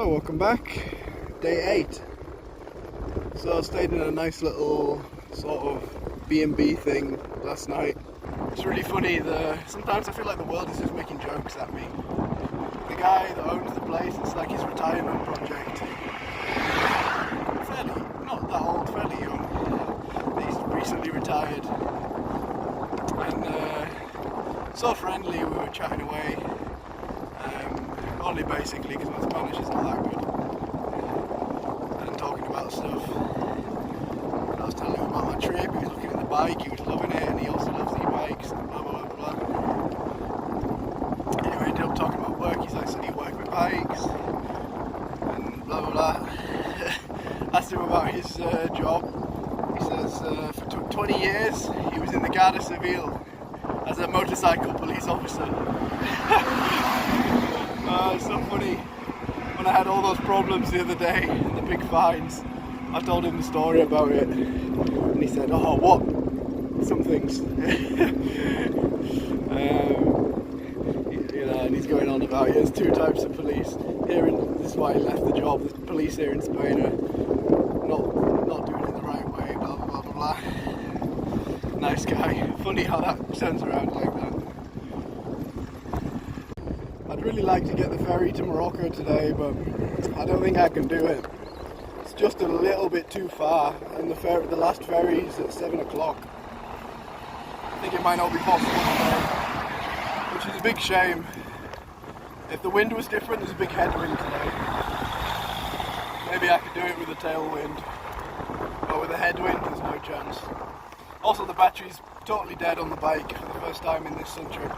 So welcome back, day 8. So I stayed in a nice little sort of B&B thing last night. It's really funny, sometimes I feel like the world is just making jokes at me. The guy that owns the place, it's like his retirement project. Not that old, fairly young. He's recently retired. And so friendly, we were chatting away. Only basically because my Spanish is not that good. And talking about stuff. I was telling him about my trip, he was looking at the bike, he was loving it, and he also loves e-bikes, and blah blah blah blah. Anyway, ended up talking about work. He's like, so do you work with bikes? And blah blah blah. Asked him about his job. He says for 20 years he was in the Garda Civil as a motorcycle police officer. It's so funny. When I had all those problems the other day, the big fines, I told him the story about it, and he said, "Oh, what? Some things." And he's going on about it. There's two types of police here. This is why he left the job. The police here in Spain are not doing it the right way. Blah blah blah blah blah. Nice guy. Funny how that turns around like that. I'd really like to get the ferry to Morocco today, but I don't think I can do it. It's just a little bit too far, and the last ferry is at 7 o'clock. I think it might not be possible today, which is a big shame. If the wind was different, there's a big headwind today. Maybe I could do it with a tailwind, but with a headwind, there's no chance. Also, the battery's totally dead on the bike for the first time in this sun trip.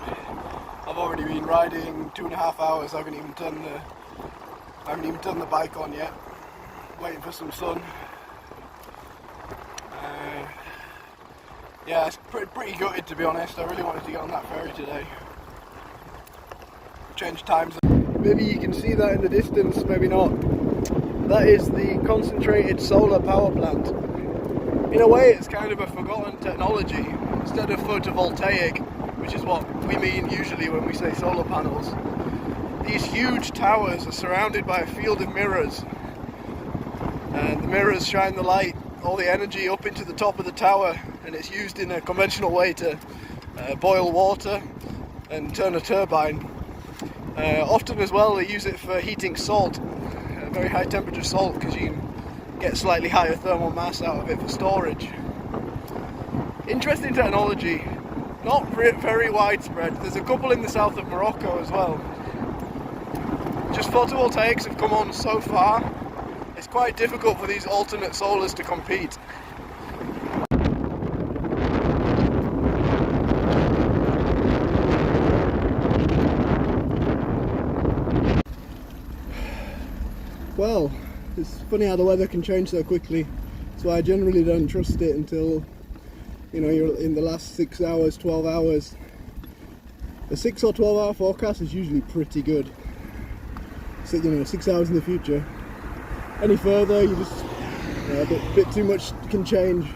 I've already been riding 2.5 hours. I haven't even turned the bike on yet. Waiting for some sun. Yeah, it's pretty gutted, to be honest. I really wanted to get on that ferry today. Change times. Maybe you can see that in the distance, maybe not. That is the concentrated solar power plant. In a way, it's kind of a forgotten technology. Instead of photovoltaic, which is what we mean usually when we say solar panels, these huge towers are surrounded by a field of mirrors, and the mirrors shine the light, all the energy up into the top of the tower, and it's used in a conventional way to boil water and turn a turbine. Often as well they use it for heating salt, very high temperature salt, because you can get slightly higher thermal mass out of it for storage. Interesting technology. Not very widespread. There's a couple in the south of Morocco as well. Just photovoltaics have come on so far, it's quite difficult for these alternate solars to compete. Well, it's funny how the weather can change so quickly, so I generally don't trust it until you're in the last 6 hours, 12 hours. A 6 or 12 hour forecast is usually pretty good. So, 6 hours in the future. Any further, you just, a bit too much can change.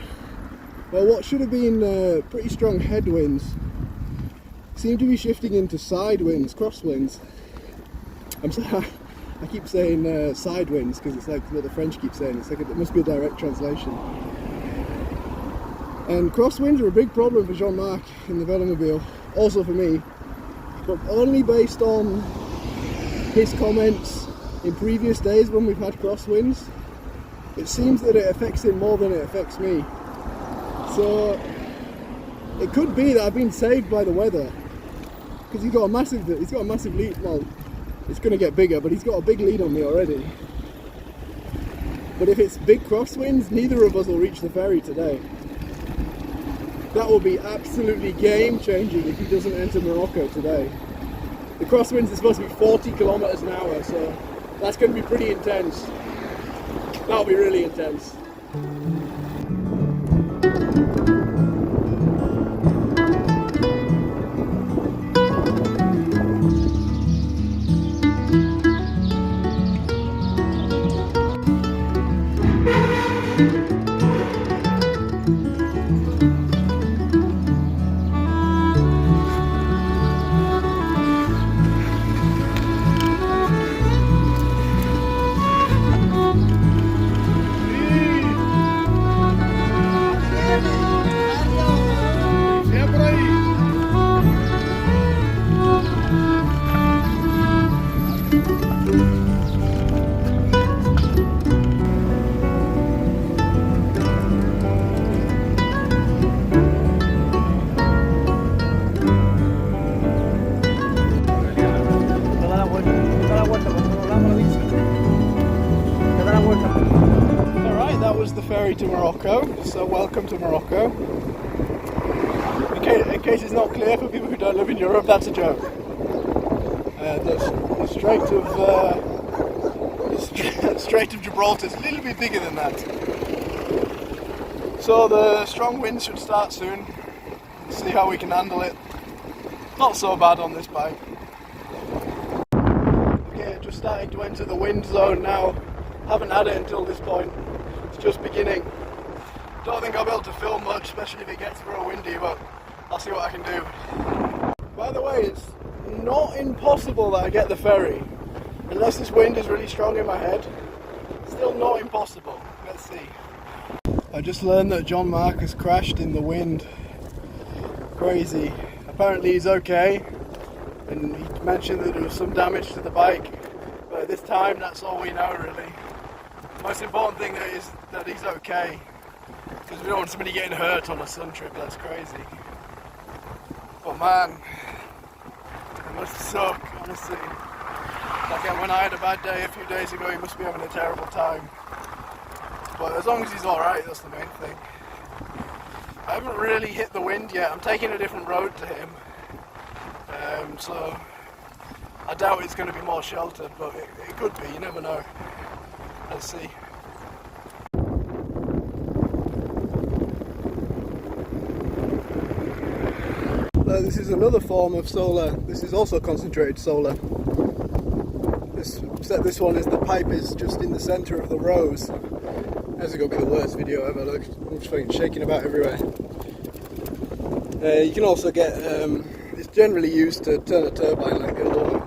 Well, what should have been pretty strong headwinds seem to be shifting into side winds, crosswinds. I'm sorry, I keep saying side winds because it's like what the French keep saying. It's like it must be a direct translation. And crosswinds are a big problem for Jean-Marc in the Velomobile, also for me, but only based on his comments in previous days when we've had crosswinds. It seems that it affects him more than it affects me. So it could be that I've been saved by the weather, because he's got a massive lead. Well, it's going to get bigger, but he's got a big lead on me already. But if it's big crosswinds, neither of us will reach the ferry today. That will be absolutely game-changing if he doesn't enter Morocco today. The crosswinds are supposed to be 40 kilometers an hour, so that's going to be pretty intense. That'll be really intense. ferry to Morocco, so welcome to Morocco. In case it's not clear for people who don't live in Europe, that's a joke. The Strait of Gibraltar is a little bit bigger than that. So the strong winds should start soon. See how we can handle it. Not so bad on this bike. Okay, just starting to enter the wind zone now. Haven't had it until this point. It's just beginning. Don't think I'll be able to film much, especially if it gets real windy, but I'll see what I can do. By the way, it's not impossible that I get the ferry. Unless this wind is really strong in my head. Still not impossible. Let's see. I just learned that John Mark has crashed in the wind. Crazy. Apparently he's okay. And he mentioned that there was some damage to the bike. But at this time, that's all we know really. The most important thing is that he's okay. Because we don't want somebody getting hurt on a sun trip, that's crazy. But man, it must suck, honestly. Like when I had a bad day a few days ago, he must be having a terrible time. But as long as he's alright, that's the main thing. I haven't really hit the wind yet. I'm taking a different road to him. So I doubt it's going to be more sheltered, but it could be, you never know. Let's see. This is another form of solar. This is also concentrated solar. Except this one is the pipe is just in the centre of the rose. That's going to be the worst video ever. Look, I'm just fucking shaking about everywhere. You can also get. It's generally used to turn a turbine like the other one,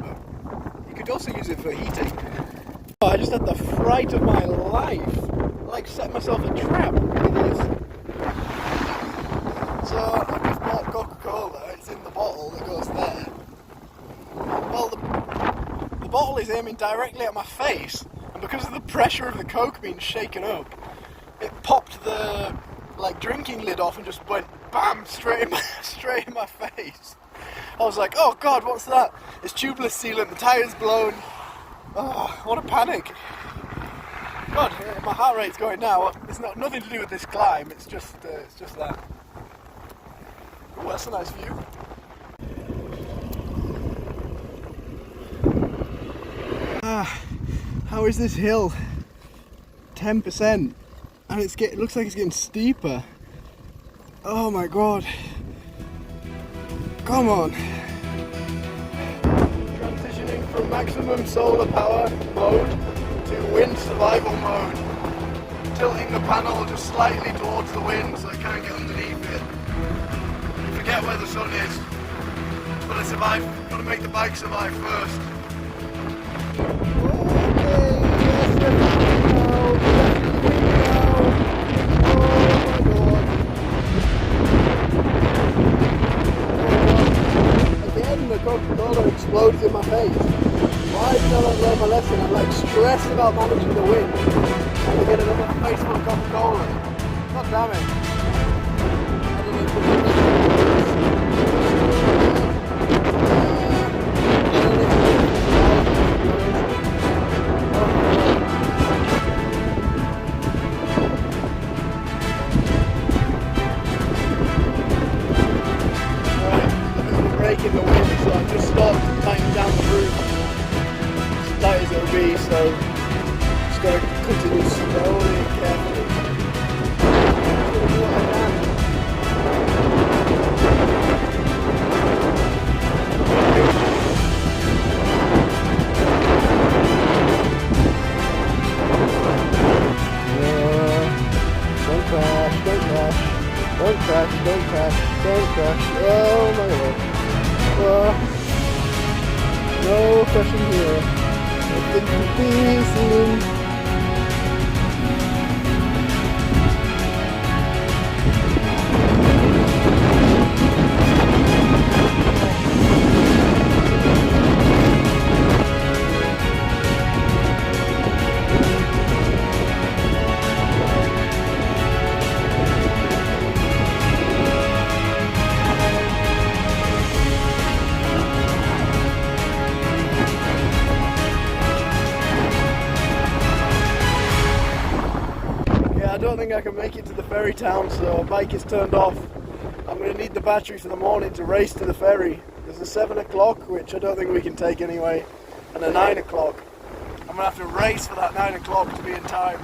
but you could also use it for heating. Oh, I just had the fright of my life. I like set myself a trap with this. So I just bought Coca-Cola. It's in the bottle that goes there. Well, the bottle is aiming directly at my face, and because of the pressure of the Coke being shaken up, it popped the drinking lid off and just went bam straight in my face. I was like, oh god, what's that? It's tubeless sealant, the tyre's blown. Oh, what a panic. God, my heart rate's going now. It's nothing to do with this climb, it's just that. Oh, that's a nice view. How is this hill? 10%. And it looks like it's getting steeper. Oh my god. Come on. Transitioning from maximum solar power mode to wind survival mode. Tilting the panel just slightly towards the wind so I can't get underneath it. Forget where the sun is. Gotta survive, gotta make the bike survive first. The Coca-Cola explodes in my face. Why did I not learn my lesson? I'm like stressed about managing the wind. And I get another face full of Coca-Cola. God damn it. I don't know if in the wind, so I just stopped tightening down the roof as tight as it'll be, so just got to continue slowly and carefully. I'm going to do what I can. Don't crash, don't crash, don't crash, don't crash, don't crash. Oh my god. No crashing here. Everything will be soon. think I can make it to the ferry town, so bike is turned off. I'm going to need the battery for the morning to race to the ferry. There's a 7 o'clock, which I don't think we can take anyway, and a 9 o'clock. I'm going to have to race for that 9 o'clock to be in time.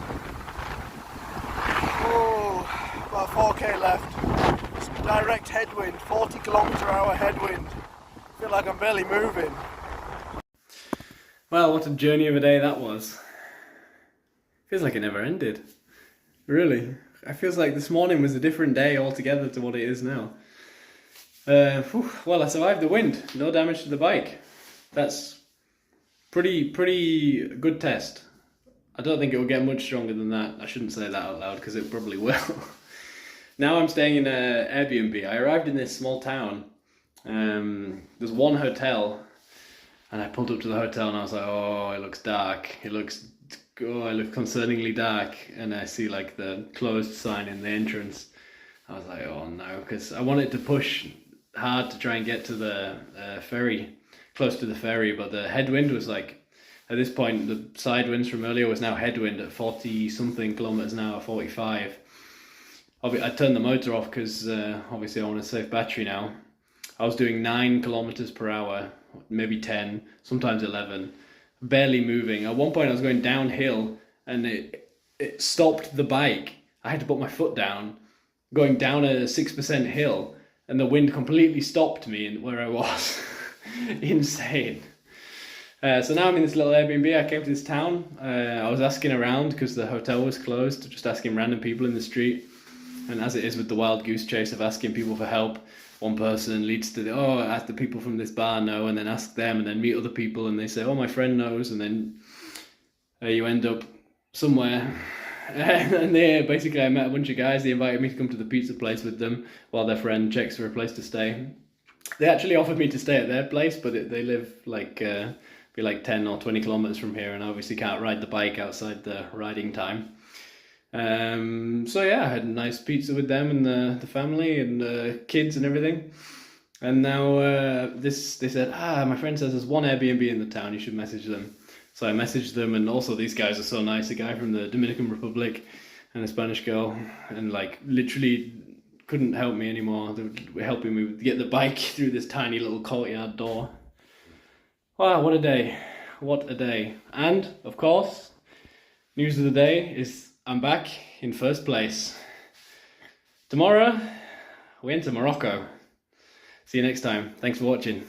Oh, about 4k left. It's direct headwind, 40km/h headwind. I feel like I'm barely moving. Well, what a journey of a day that was. Feels like it never ended. Really. It feels like this morning was a different day altogether to what it is now. Well, I survived the wind. No damage to the bike. That's pretty good test. I don't think it will get much stronger than that. I shouldn't say that out loud because it probably will. Now I'm staying in an Airbnb. I arrived in this small town. There's one hotel, and I pulled up to the hotel and I was like, oh, it looks dark. It looks concerningly dark, and I see like the closed sign in the entrance. I was like, oh no, because I wanted to push hard to try and get to the ferry, close to the ferry, but the headwind was like, at this point, the side winds from earlier was now headwind at 40 something kilometers an hour, 45. I turned the motor off because obviously I want to save battery now. I was doing 9 kilometers per hour, maybe 10, sometimes 11, barely moving. At one point I was going downhill and it stopped the bike. I had to put my foot down, going down a 6% hill, and the wind completely stopped me where I was. Insane. So now I'm in this little Airbnb. I came to this town. I was asking around because the hotel was closed, just asking random people in the street. And as it is with the wild goose chase of asking people for help, one person leads to ask the people from this bar know, and then ask them, and then meet other people, and they say, oh, my friend knows, and then you end up somewhere. And basically I met a bunch of guys. They invited me to come to the pizza place with them while their friend checks for a place to stay. They actually offered me to stay at their place, but they live like 10 or 20 kilometers from here, and I obviously can't ride the bike outside the riding time. So yeah, I had a nice pizza with them and the family and kids and everything. And now they said, my friend says there's one Airbnb in the town, you should message them. So I messaged them, and also these guys are so nice, a guy from the Dominican Republic and a Spanish girl, and like literally couldn't help me anymore. They were helping me get the bike through this tiny little courtyard door. Wow, what a day. What a day. And of course, news of the day is I'm back in first place. Tomorrow, we enter Morocco. See you next time. Thanks for watching.